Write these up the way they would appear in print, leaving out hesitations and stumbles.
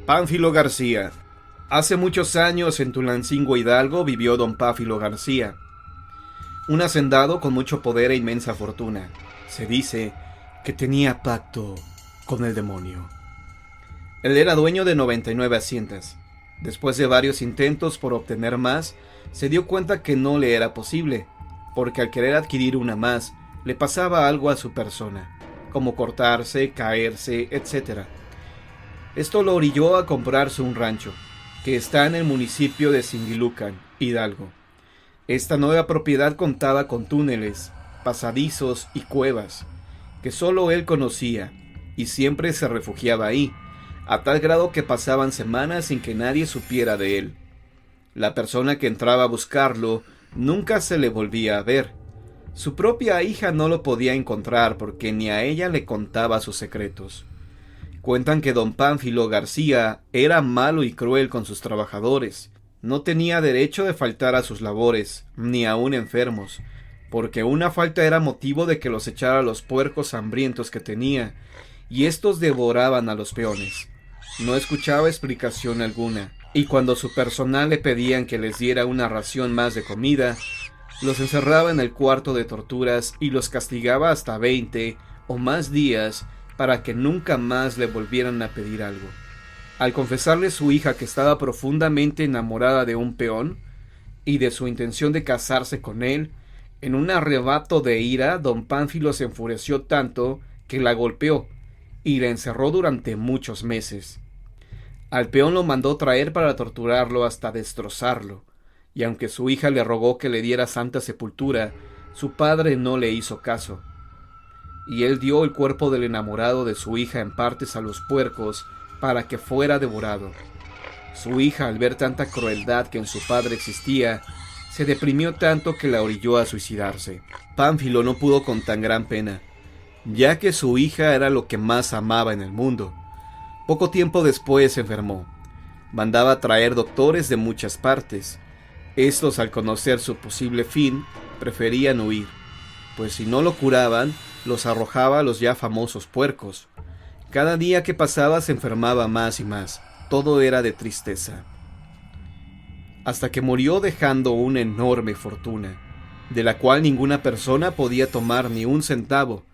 Pánfilo García. Hace muchos años en Tulancingo, Hidalgo, vivió don Pánfilo García, un hacendado con mucho poder e inmensa fortuna. Se dice que tenía pacto con el demonio. Él era dueño de 99 haciendas. Después de varios intentos por obtener más, se dio cuenta que no le era posible, porque al querer adquirir una más, le pasaba algo a su persona, como cortarse, caerse, etc. Esto lo orilló a comprarse un rancho, que está en el municipio de Singilucan, Hidalgo. Esta nueva propiedad contaba con túneles, pasadizos y cuevas, que solo él conocía, y siempre se refugiaba ahí, a tal grado que pasaban semanas sin que nadie supiera de él. La persona que entraba a buscarlo nunca se le volvía a ver. Su propia hija no lo podía encontrar porque ni a ella le contaba sus secretos. Cuentan que don Pánfilo García era malo y cruel con sus trabajadores. No tenía derecho de faltar a sus labores, ni aun enfermos, porque una falta era motivo de que los echara a los puercos hambrientos que tenía, y éstos devoraban a los peones. No escuchaba explicación alguna, y cuando su personal le pedían que les diera una ración más de comida, los encerraba en el cuarto de torturas y los castigaba hasta 20 o más días para que nunca más le volvieran a pedir algo. Al confesarle su hija que estaba profundamente enamorada de un peón y de su intención de casarse con él, en un arrebato de ira, don Pánfilo se enfureció tanto que la golpeó y la encerró durante muchos meses. Al peón lo mandó traer para torturarlo hasta destrozarlo, y aunque su hija le rogó que le diera santa sepultura, su padre no le hizo caso. Y él dio el cuerpo del enamorado de su hija en partes a los puercos para que fuera devorado. Su hija, al ver tanta crueldad que en su padre existía, se deprimió tanto que la orilló a suicidarse. Pánfilo no pudo con tan gran pena, ya que su hija era lo que más amaba en el mundo. Poco tiempo después se enfermó. Mandaba traer doctores de muchas partes. Estos, al conocer su posible fin, preferían huir, pues si no lo curaban, los arrojaba a los ya famosos puercos. Cada día que pasaba se enfermaba más y más. Todo era de tristeza. Hasta que murió dejando una enorme fortuna, de la cual ninguna persona podía tomar ni un centavo,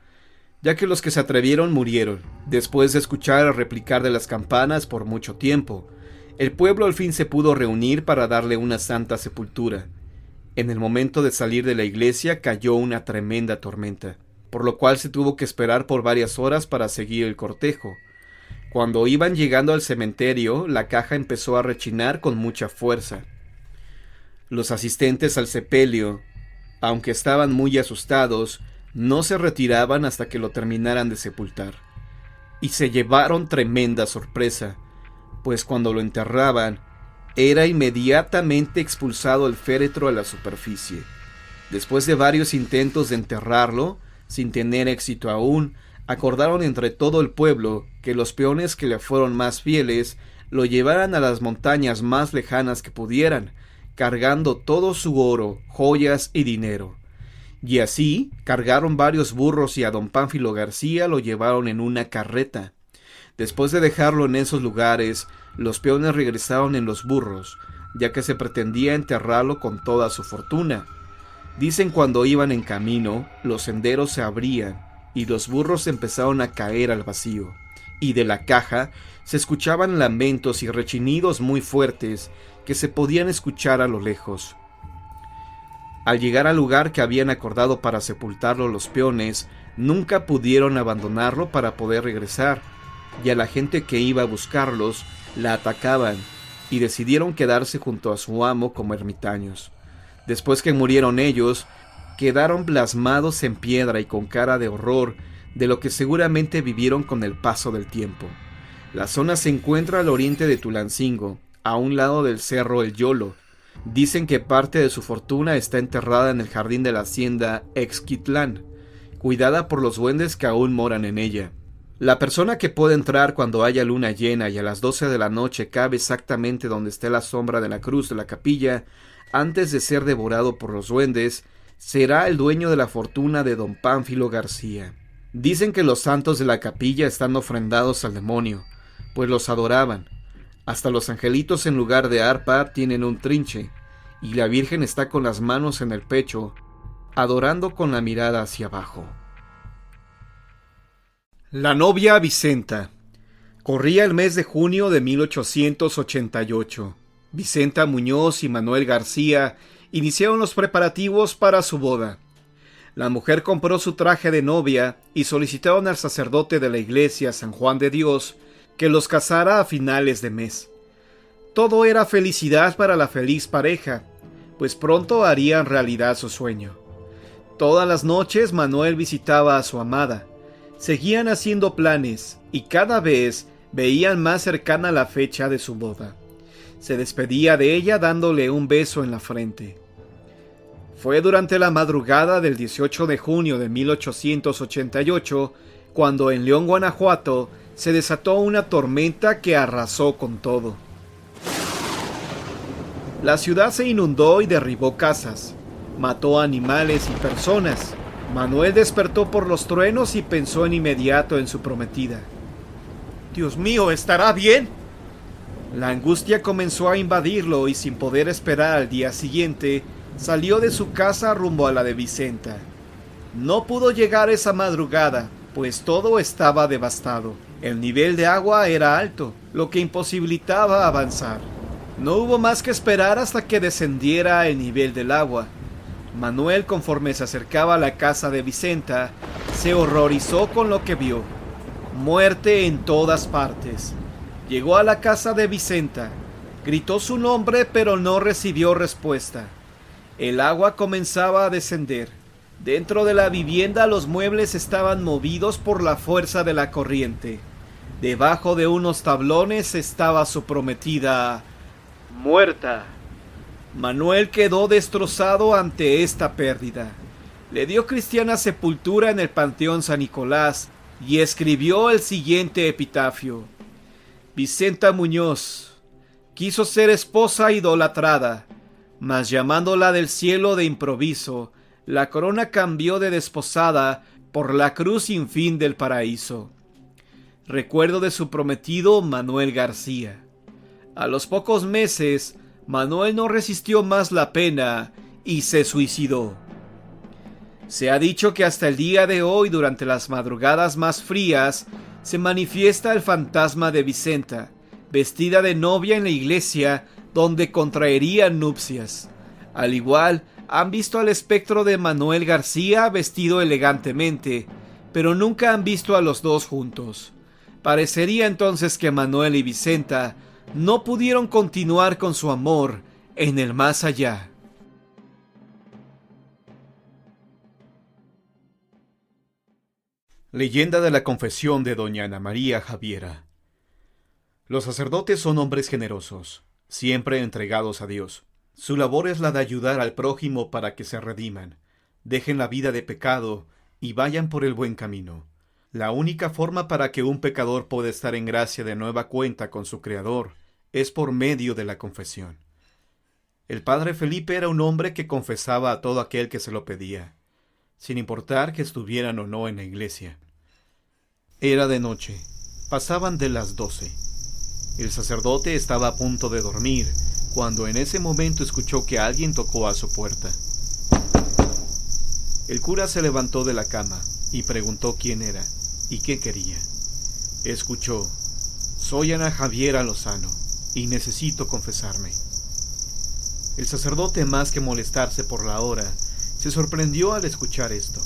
ya que los que se atrevieron murieron. Después de escuchar el replicar de las campanas por mucho tiempo, el pueblo al fin se pudo reunir para darle una santa sepultura. En el momento de salir de la iglesia cayó una tremenda tormenta, por lo cual se tuvo que esperar por varias horas para seguir el cortejo. Cuando iban llegando al cementerio, la caja empezó a rechinar con mucha fuerza. Los asistentes al sepelio, aunque estaban muy asustados, no se retiraban hasta que lo terminaran de sepultar. Y se llevaron tremenda sorpresa, pues cuando lo enterraban, era inmediatamente expulsado el féretro a la superficie. Después de varios intentos de enterrarlo, sin tener éxito aún, acordaron entre todo el pueblo que los peones que le fueron más fieles lo llevaran a las montañas más lejanas que pudieran, cargando todo su oro, joyas y dinero. Y así cargaron varios burros y a don Pánfilo García lo llevaron en una carreta. Después de dejarlo en esos lugares, los peones regresaron en los burros, ya que se pretendía enterrarlo con toda su fortuna. Dicen cuando iban en camino, los senderos se abrían y los burros empezaron a caer al vacío, y de la caja se escuchaban lamentos y rechinidos muy fuertes que se podían escuchar a lo lejos. Al llegar al lugar que habían acordado para sepultarlo los peones, nunca pudieron abandonarlo para poder regresar, y a la gente que iba a buscarlos la atacaban y decidieron quedarse junto a su amo como ermitaños. Después que murieron ellos, quedaron plasmados en piedra y con cara de horror de lo que seguramente vivieron con el paso del tiempo. La zona se encuentra al oriente de Tulancingo, a un lado del cerro El Yolo. Dicen que parte de su fortuna está enterrada en el jardín de la hacienda Exquitlán, cuidada por los duendes que aún moran en ella. La persona que puede entrar cuando haya luna llena y a las 12 de la noche cabe exactamente donde esté la sombra de la cruz de la capilla, antes de ser devorado por los duendes, será el dueño de la fortuna de don Pánfilo García. Dicen que los santos de la capilla están ofrendados al demonio, pues los adoraban. Hasta los angelitos en lugar de arpa tienen un trinche, y la Virgen está con las manos en el pecho, adorando con la mirada hacia abajo. La novia Vicenta. Corría el mes de junio de 1888. Vicenta Muñoz y Manuel García iniciaron los preparativos para su boda. La mujer compró su traje de novia y solicitaron al sacerdote de la iglesia San Juan de Dios que los casara a finales de mes. Todo era felicidad para la feliz pareja, pues pronto harían realidad su sueño. Todas las noches Manuel visitaba a su amada. Seguían haciendo planes y cada vez veían más cercana la fecha de su boda. Se despedía de ella dándole un beso en la frente. Fue durante la madrugada del 18 de junio de 1888 cuando en León, Guanajuato, se desató una tormenta que arrasó con todo. La ciudad se inundó y derribó casas, mató animales y personas. Manuel despertó por los truenos y pensó en inmediato en su prometida. «Dios mío, ¿estará bien?». La angustia comenzó a invadirlo y sin poder esperar al día siguiente, salió de su casa rumbo a la de Vicenta. No pudo llegar esa madrugada, pues todo estaba devastado. El nivel de agua era alto, lo que imposibilitaba avanzar. No hubo más que esperar hasta que descendiera el nivel del agua. Manuel, conforme se acercaba a la casa de Vicenta, se horrorizó con lo que vio. Muerte en todas partes. Llegó a la casa de Vicenta. Gritó su nombre, pero no recibió respuesta. El agua comenzaba a descender. Dentro de la vivienda los muebles estaban movidos por la fuerza de la corriente. Debajo de unos tablones estaba su prometida, muerta. Manuel quedó destrozado ante esta pérdida. Le dio cristiana sepultura en el Panteón San Nicolás y escribió el siguiente epitafio. Vicenta Muñoz quiso ser esposa idolatrada, mas llamándola del cielo de improviso, la corona cambió de desposada por la cruz sin fin del paraíso. Recuerdo de su prometido Manuel García. A los pocos meses, Manuel no resistió más la pena y se suicidó. Se ha dicho que hasta el día de hoy, durante las madrugadas más frías, se manifiesta el fantasma de Vicenta, vestida de novia en la iglesia donde contraerían nupcias. Al igual, han visto al espectro de Manuel García vestido elegantemente, pero nunca han visto a los dos juntos. Parecería entonces que Manuel y Vicenta no pudieron continuar con su amor en el más allá. Leyenda de la confesión de doña Ana María Javiera. Los sacerdotes son hombres generosos, siempre entregados a Dios. Su labor es la de ayudar al prójimo para que se rediman, dejen la vida de pecado y vayan por el buen camino. La única forma para que un pecador pueda estar en gracia de nueva cuenta con su Creador es por medio de la confesión. El padre Felipe era un hombre que confesaba a todo aquel que se lo pedía, sin importar que estuvieran o no en la iglesia. Era de noche, pasaban de las 12. El sacerdote estaba a punto de dormir, cuando en ese momento escuchó que alguien tocó a su puerta. El cura se levantó de la cama y preguntó quién era y qué quería. Escuchó: «Soy Ana Javiera Lozano y necesito confesarme». El sacerdote, más que molestarse por la hora, se sorprendió al escuchar esto.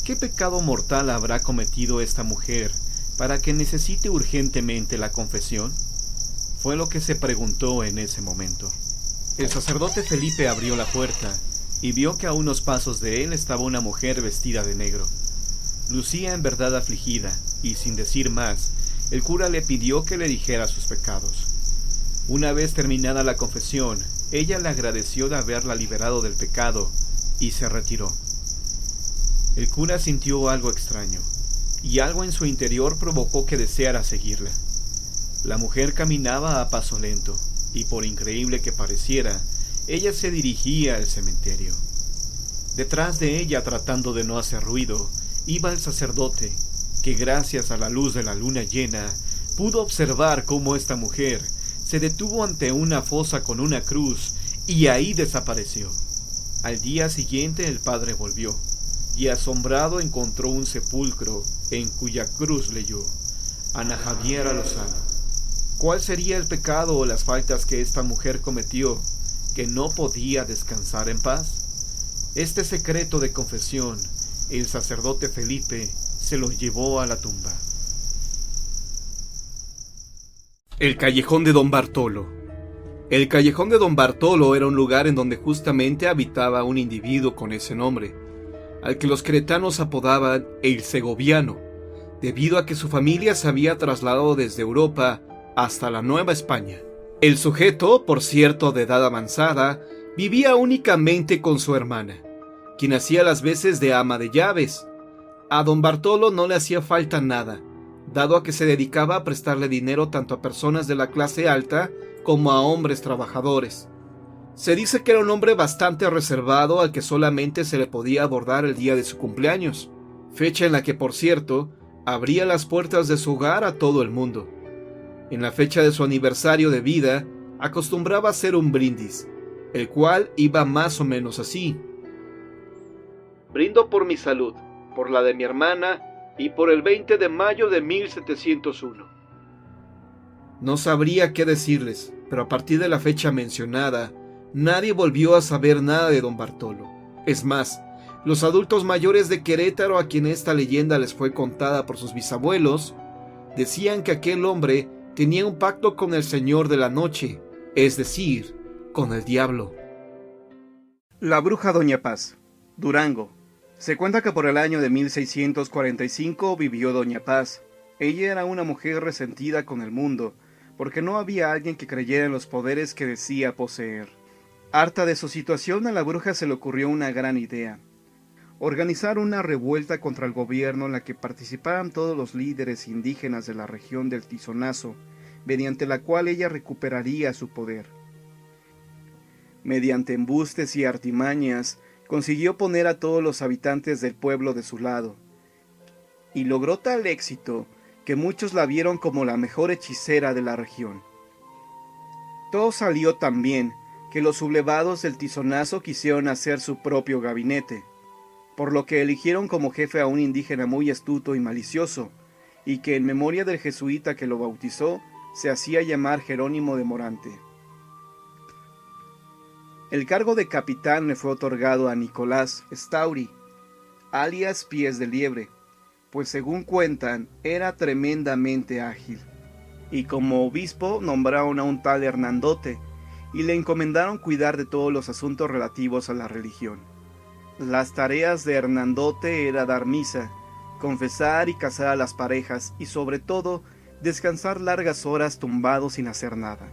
¿Qué pecado mortal habrá cometido esta mujer para que necesite urgentemente la confesión? Fue lo que se preguntó en ese momento. El sacerdote Felipe abrió la puerta y vio que a unos pasos de él estaba una mujer vestida de negro. Lucía en verdad afligida, y sin decir más, el cura le pidió que le dijera sus pecados. Una vez terminada la confesión, ella le agradeció de haberla liberado del pecado y se retiró. El cura sintió algo extraño, y algo en su interior provocó que deseara seguirla. La mujer caminaba a paso lento, y por increíble que pareciera, ella se dirigía al cementerio. Detrás de ella, tratando de no hacer ruido, iba el sacerdote, que gracias a la luz de la luna llena, pudo observar cómo esta mujer se detuvo ante una fosa con una cruz, y ahí desapareció. Al día siguiente el padre volvió, y asombrado encontró un sepulcro en cuya cruz leyó: Ana Javiera Lozano. ¿Cuál sería el pecado o las faltas que esta mujer cometió, que no podía descansar en paz? Este secreto de confesión, el sacerdote Felipe se lo llevó a la tumba. El callejón de Don Bartolo. El callejón de Don Bartolo era un lugar en donde justamente habitaba un individuo con ese nombre, al que los queretanos apodaban el Segoviano, debido a que su familia se había trasladado desde Europa hasta la Nueva España. El sujeto, por cierto de edad avanzada, vivía únicamente con su hermana, quien hacía las veces de ama de llaves. A Don Bartolo no le hacía falta nada, dado a que se dedicaba a prestarle dinero tanto a personas de la clase alta como a hombres trabajadores. Se dice que era un hombre bastante reservado al que solamente se le podía abordar el día de su cumpleaños, fecha en la que, por cierto, abría las puertas de su hogar a todo el mundo. En la fecha de su aniversario de vida, acostumbraba hacer un brindis, el cual iba más o menos así: brindo por mi salud, por la de mi hermana y por el 20 de mayo de 1701. No sabría qué decirles, pero a partir de la fecha mencionada, nadie volvió a saber nada de Don Bartolo. Es más, los adultos mayores de Querétaro, a quien esta leyenda les fue contada por sus bisabuelos, decían que aquel hombre tenía un pacto con el Señor de la Noche, es decir, con el diablo. La bruja Doña Paz, Durango. Se cuenta que por el año de 1645 vivió Doña Paz. Ella era una mujer resentida con el mundo, porque no había alguien que creyera en los poderes que decía poseer. Harta de su situación, a la bruja se le ocurrió una gran idea: organizar una revuelta contra el gobierno en la que participaran todos los líderes indígenas de la región del Tizonazo, mediante la cual ella recuperaría su poder. Mediante embustes y artimañas, consiguió poner a todos los habitantes del pueblo de su lado, y logró tal éxito que muchos la vieron como la mejor hechicera de la región. Todo salió tan bien que los sublevados del Tizonazo quisieron hacer su propio gabinete, por lo que eligieron como jefe a un indígena muy astuto y malicioso, y que en memoria del jesuita que lo bautizó, se hacía llamar Jerónimo de Morante. El cargo de capitán le fue otorgado a Nicolás Stauri, alias Pies de Liebre, pues según cuentan, era tremendamente ágil. Y como obispo nombraron a un tal Hernandote, y le encomendaron cuidar de todos los asuntos relativos a la religión. Las tareas de Hernandote era dar misa, confesar y casar a las parejas, y sobre todo, descansar largas horas tumbado sin hacer nada.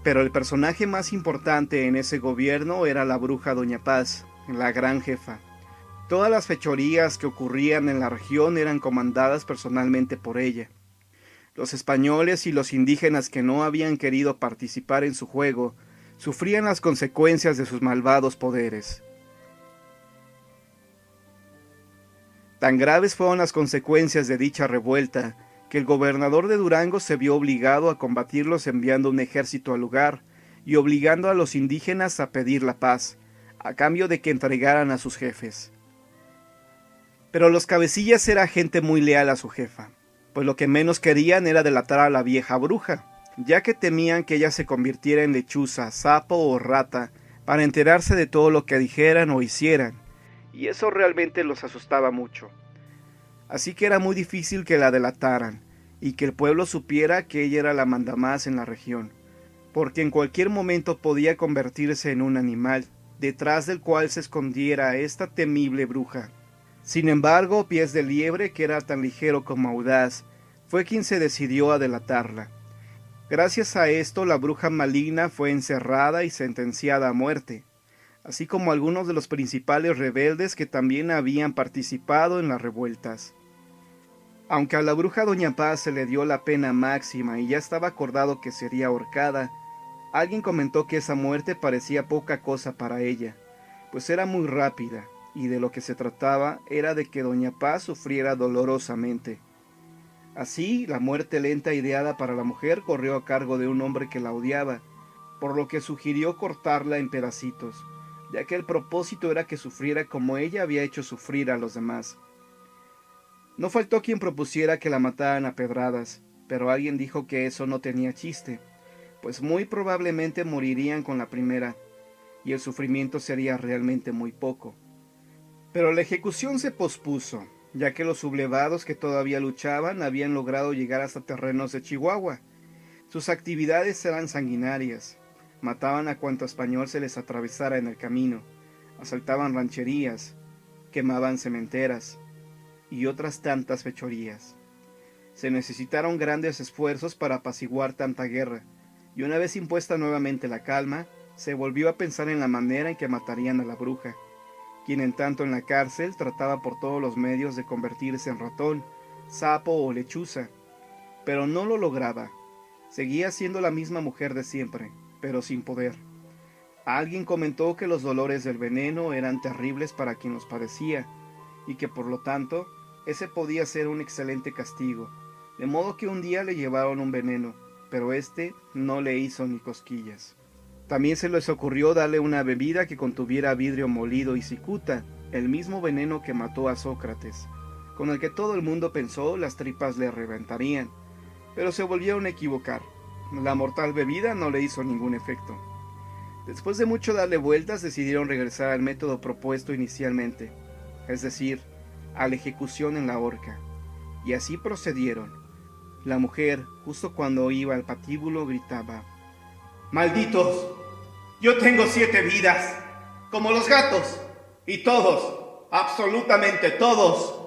Pero el personaje más importante en ese gobierno era la bruja Doña Paz, la gran jefa. Todas las fechorías que ocurrían en la región eran comandadas personalmente por ella. Los españoles y los indígenas que no habían querido participar en su juego sufrían las consecuencias de sus malvados poderes. Tan graves fueron las consecuencias de dicha revuelta, que el gobernador de Durango se vio obligado a combatirlos enviando un ejército al lugar y obligando a los indígenas a pedir la paz, a cambio de que entregaran a sus jefes. Pero los cabecillas era gente muy leal a su jefa, pues lo que menos querían era delatar a la vieja bruja, ya que temían que ella se convirtiera en lechuza, sapo o rata para enterarse de todo lo que dijeran o hicieran, y eso realmente los asustaba mucho. Así que era muy difícil que la delataran, y que el pueblo supiera que ella era la mandamás en la región, porque en cualquier momento podía convertirse en un animal, detrás del cual se escondiera esta temible bruja. Sin embargo, Pies de Liebre, que era tan ligero como audaz, fue quien se decidió a delatarla. Gracias a esto, la bruja maligna fue encerrada y sentenciada a muerte. así como algunos de los principales rebeldes que también habían participado en las revueltas. Aunque a la bruja Doña Paz se le dio la pena máxima y ya estaba acordado que sería ahorcada, alguien comentó que esa muerte parecía poca cosa para ella, pues era muy rápida, y de lo que se trataba era de que Doña Paz sufriera dolorosamente. Así, la muerte lenta ideada para la mujer corrió a cargo de un hombre que la odiaba, por lo que sugirió cortarla en pedacitos, ya que el propósito era que sufriera como ella había hecho sufrir a los demás. No faltó quien propusiera que la mataran a pedradas, pero alguien dijo que eso no tenía chiste, pues muy probablemente morirían con la primera, y el sufrimiento sería realmente muy poco. Pero la ejecución se pospuso, ya que los sublevados que todavía luchaban habían logrado llegar hasta terrenos de Chihuahua. Sus actividades eran sanguinarias, mataban a cuanto español se les atravesara en el camino, asaltaban rancherías, quemaban cementeras y otras tantas fechorías. Se necesitaron grandes esfuerzos para apaciguar tanta guerra, y una vez impuesta nuevamente la calma, se volvió a pensar en la manera en que matarían a la bruja, quien en tanto en la cárcel trataba por todos los medios de convertirse en ratón, sapo o lechuza, pero no lo lograba. Seguía siendo la misma mujer de siempre, pero sin poder. Alguien comentó que los dolores del veneno eran terribles para quien los padecía, y que por lo tanto, ese podía ser un excelente castigo, de modo que un día le llevaron un veneno, pero este no le hizo ni cosquillas. También se les ocurrió darle una bebida que contuviera vidrio molido y cicuta, el mismo veneno que mató a Sócrates, con el que todo el mundo pensó las tripas le reventarían, pero se volvieron a equivocar. La mortal bebida no le hizo ningún efecto. Después de mucho darle vueltas, decidieron regresar al método propuesto inicialmente, es decir, a la ejecución en la horca, y así procedieron. La mujer, justo cuando iba al patíbulo, gritaba: ¡Malditos! Yo tengo 7 vidas, como los gatos, y todos, absolutamente todos,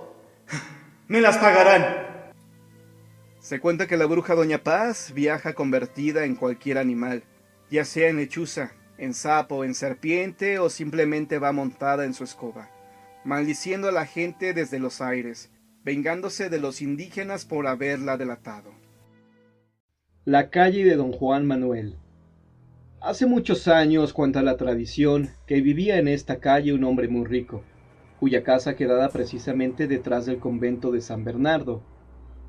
me las pagarán. Se cuenta que la bruja Doña Paz viaja convertida en cualquier animal, ya sea en lechuza, en sapo, en serpiente o simplemente va montada en su escoba, maldiciendo a la gente desde los aires, vengándose de los indígenas por haberla delatado. La calle de Don Juan Manuel. Hace muchos años cuenta la tradición que vivía en esta calle un hombre muy rico, cuya casa quedaba precisamente detrás del convento de San Bernardo.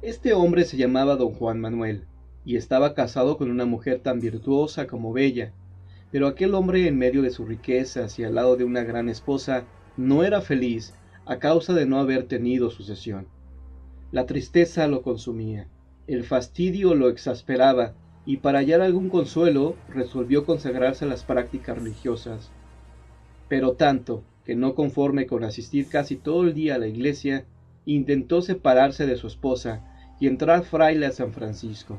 Este hombre se llamaba Don Juan Manuel, y estaba casado con una mujer tan virtuosa como bella, pero aquel hombre, en medio de sus riquezas y al lado de una gran esposa, no era feliz a causa de no haber tenido sucesión. La tristeza lo consumía, el fastidio lo exasperaba, y para hallar algún consuelo resolvió consagrarse a las prácticas religiosas. Pero tanto que, no conforme con asistir casi todo el día a la iglesia, intentó separarse de su esposa y entrar fraile a San Francisco.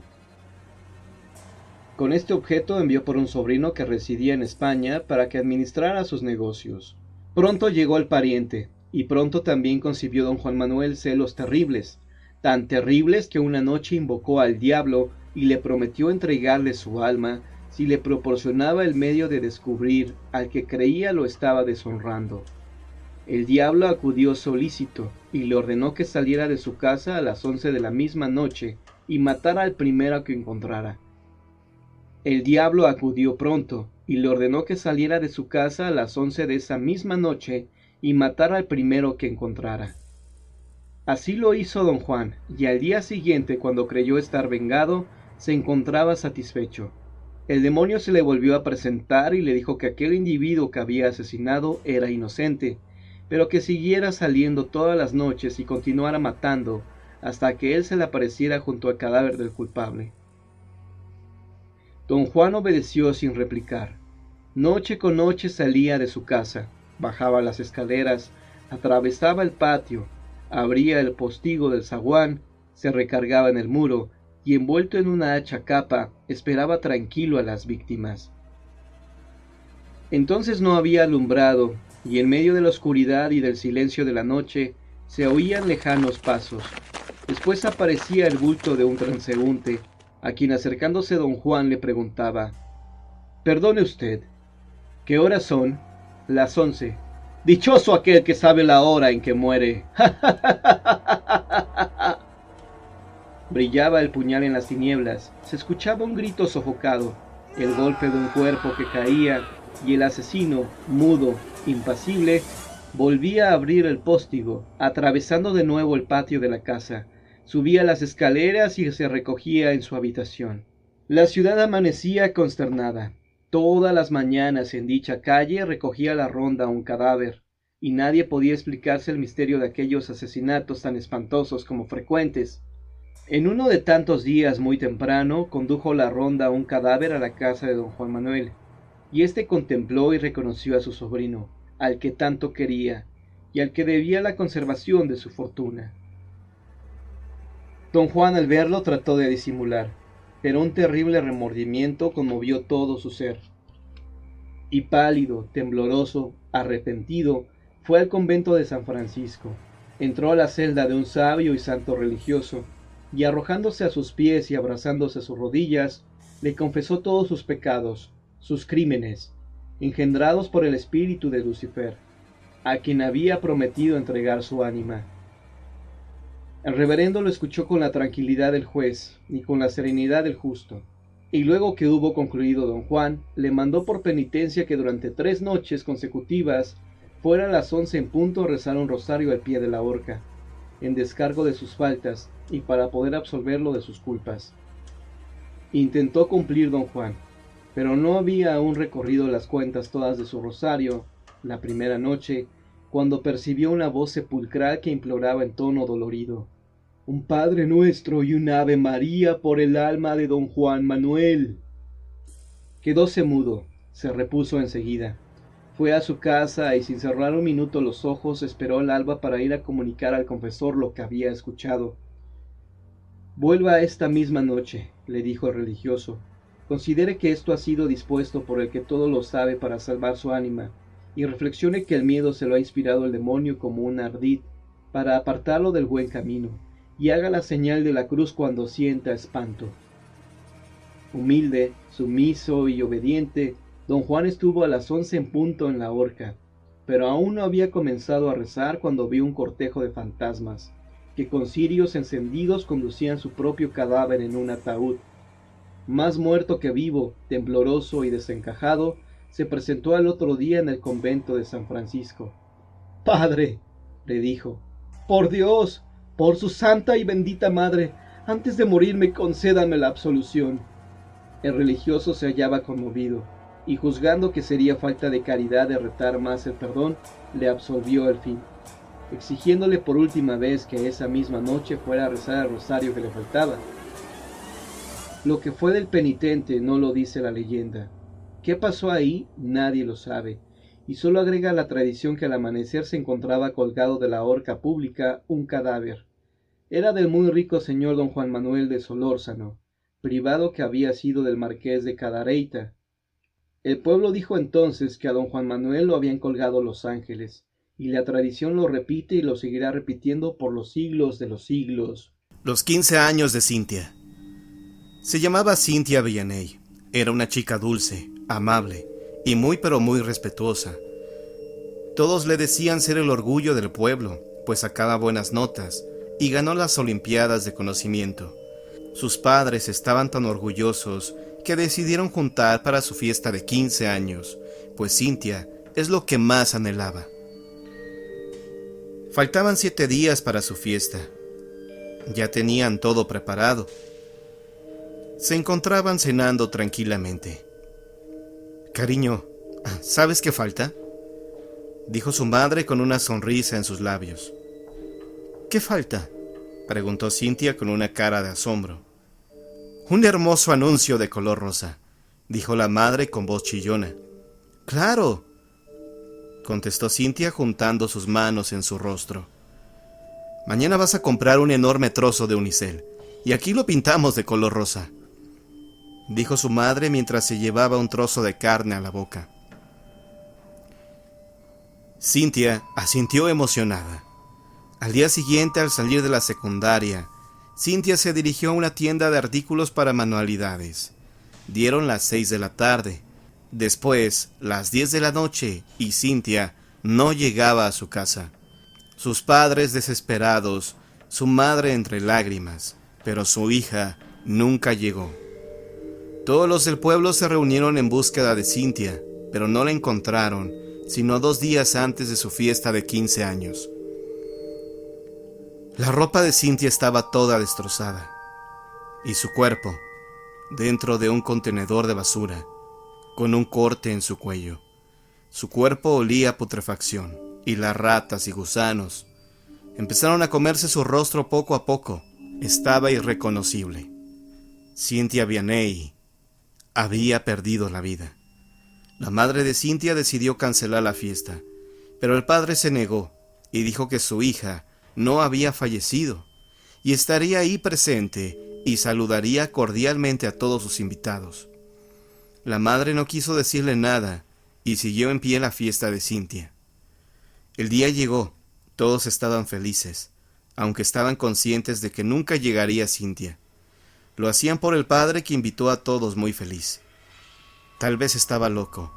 Con este objeto envió por un sobrino que residía en España para que administrara sus negocios. Pronto llegó el pariente, y pronto también concibió don Juan Manuel celos terribles, tan terribles que una noche invocó al diablo y le prometió entregarle su alma si le proporcionaba el medio de descubrir al que creía lo estaba deshonrando. El diablo acudió solícito y le ordenó que saliera de su casa a las 11 de la misma noche y matara al primero que encontrara. El diablo acudió pronto y le ordenó que saliera de su casa a las 11 de esa misma noche y matara al primero que encontrara. Así lo hizo don Juan, y al día siguiente, cuando creyó estar vengado, se encontraba satisfecho. El demonio se le volvió a presentar y le dijo que aquel individuo que había asesinado era inocente, pero que siguiera saliendo todas las noches y continuara matando hasta que él se le apareciera junto al cadáver del culpable. Don Juan obedeció sin replicar. Noche con noche salía de su casa, bajaba las escaleras, atravesaba el patio, abría el postigo del zaguán, se recargaba en el muro y, envuelto en una hacha capa, esperaba tranquilo a las víctimas. Entonces no había alumbrado, y en medio de la oscuridad y del silencio de la noche se oían lejanos pasos. Después aparecía el bulto de un transeúnte, a quien, acercándose don Juan, le preguntaba: «Perdone usted, ¿qué horas son?». Las 11. Dichoso aquel que sabe la hora en que muere. Brillaba el puñal en las tinieblas. Se escuchaba un grito sofocado, el golpe de un cuerpo que caía, y el asesino, mudo, impasible, volvía a abrir el póstigo, atravesando de nuevo el patio de la casa. Subía las escaleras y se recogía en su habitación. La ciudad amanecía consternada. Todas las mañanas en dicha calle recogía la ronda un cadáver, y nadie podía explicarse el misterio de aquellos asesinatos tan espantosos como frecuentes. En uno de tantos días muy temprano condujo la ronda un cadáver a la casa de don Juan Manuel, y éste contempló y reconoció a su sobrino, al que tanto quería, y al que debía la conservación de su fortuna. Don Juan al verlo trató de disimular, pero un terrible remordimiento conmovió todo su ser. Y pálido, tembloroso, arrepentido, fue al convento de San Francisco, entró a la celda de un sabio y santo religioso, y arrojándose a sus pies y abrazándose a sus rodillas, le confesó todos sus pecados, sus crímenes, engendrados por el espíritu de Lucifer, a quien había prometido entregar su ánima. El reverendo lo escuchó con la tranquilidad del juez y con la serenidad del justo, y luego que hubo concluido don Juan, le mandó por penitencia que durante 3 noches consecutivas fuera a las 11 en punto a rezar un rosario al pie de la horca, en descargo de sus faltas y para poder absolverlo de sus culpas. Intentó cumplir don Juan, pero no había aún recorrido las cuentas todas de su rosario, la primera noche, cuando percibió una voz sepulcral que imploraba en tono dolorido: un Padre Nuestro y un Ave María por el alma de don Juan Manuel. Quedóse mudo, se repuso enseguida. Fue a su casa y sin cerrar un minuto los ojos esperó el alba para ir a comunicar al confesor lo que había escuchado. Vuelva esta misma noche, le dijo el religioso. Considere que esto ha sido dispuesto por el que todo lo sabe para salvar su ánima, y reflexione que el miedo se lo ha inspirado el demonio como un ardid para apartarlo del buen camino, y haga la señal de la cruz cuando sienta espanto. Humilde, sumiso y obediente, don Juan estuvo a las 11 en punto en la horca, pero aún no había comenzado a rezar cuando vio un cortejo de fantasmas, que con cirios encendidos conducían su propio cadáver en un ataúd. Más muerto que vivo, tembloroso y desencajado, se presentó al otro día en el convento de San Francisco. «Padre», le dijo, «por Dios, por su santa y bendita madre, antes de morirme concédame la absolución». El religioso se hallaba conmovido, y juzgando que sería falta de caridad de retar más el perdón, le absolvió al fin, exigiéndole por última vez que esa misma noche fuera a rezar el rosario que le faltaba. Lo que fue del penitente no lo dice la leyenda. ¿Qué pasó ahí? Nadie lo sabe, y solo agrega la tradición que al amanecer se encontraba colgado de la horca pública un cadáver. Era del muy rico señor don Juan Manuel de Solórzano, privado que había sido del marqués de Cadereyta. El pueblo dijo entonces que a don Juan Manuel lo habían colgado los ángeles, y la tradición lo repite y lo seguirá repitiendo por los siglos de los siglos. Los 15 años de Cintia. Se llamaba Cintia Villaney. Era una chica dulce, amable y muy pero muy respetuosa. Todos le decían ser el orgullo del pueblo, pues sacaba buenas notas y ganó las olimpiadas de conocimiento. Sus padres estaban tan orgullosos que decidieron juntar para su fiesta de 15 años, pues Cintia es lo que más anhelaba. Faltaban 7 días para su fiesta. Ya tenían todo preparado. Se encontraban cenando tranquilamente. «Cariño, ¿sabes qué falta?», dijo su madre con una sonrisa en sus labios. «¿Qué falta?», preguntó Cintia con una cara de asombro. «Un hermoso anuncio de color rosa», dijo la madre con voz chillona. «¡Claro!», contestó Cintia juntando sus manos en su rostro. «Mañana vas a comprar un enorme trozo de unicel, y aquí lo pintamos de color rosa», dijo su madre mientras se llevaba un trozo de carne a la boca. Cintia asintió emocionada. Al día siguiente, al salir de la secundaria, Cintia se dirigió a una tienda de artículos para manualidades. Dieron las 6 de la tarde. Después, las 10 de la noche, y Cynthia no llegaba a su casa. Sus padres desesperados, su madre entre lágrimas, pero su hija nunca llegó. Todos los del pueblo se reunieron en búsqueda de Cynthia, pero no la encontraron, sino 2 días antes de su fiesta de 15 años. La ropa de Cynthia estaba toda destrozada, y su cuerpo, dentro de un contenedor de basura, con un corte en su cuello. Su cuerpo olía a putrefacción, y las ratas y gusanos empezaron a comerse su rostro poco a poco. Estaba irreconocible. Cynthia Vianney había perdido la vida. La madre de Cynthia decidió cancelar la fiesta, pero el padre se negó y dijo que su hija no había fallecido y estaría ahí presente y saludaría cordialmente a todos sus invitados. La madre no quiso decirle nada y siguió en pie la fiesta de Cynthia. El día llegó, todos estaban felices, aunque estaban conscientes de que nunca llegaría Cynthia. Lo hacían por el padre que invitó a todos muy feliz. Tal vez estaba loco,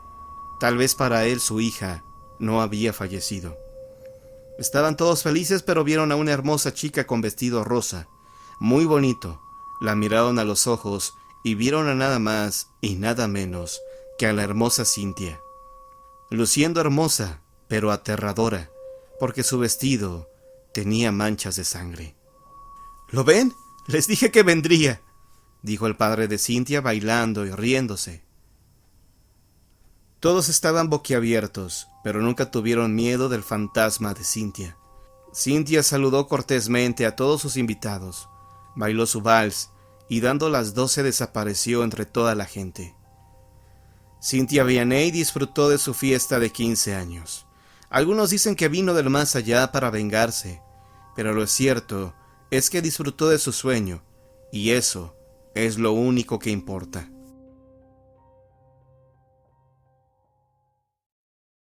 tal vez para él su hija no había fallecido. Estaban todos felices, pero vieron a una hermosa chica con vestido rosa, muy bonito. La miraron a los ojos y vieron a nada más y nada menos que a la hermosa Cynthia, luciendo hermosa, pero aterradora, porque su vestido tenía manchas de sangre. ¿Lo ven? Les dije que vendría, dijo el padre de Cynthia bailando y riéndose. Todos estaban boquiabiertos, pero nunca tuvieron miedo del fantasma de Cynthia. Cynthia saludó cortésmente a todos sus invitados, bailó su vals y dando las 12 desapareció entre toda la gente. Cynthia Vianney disfrutó de su fiesta de 15 años. Algunos dicen que vino del más allá para vengarse, pero lo cierto es que disfrutó de su sueño, y eso es lo único que importa.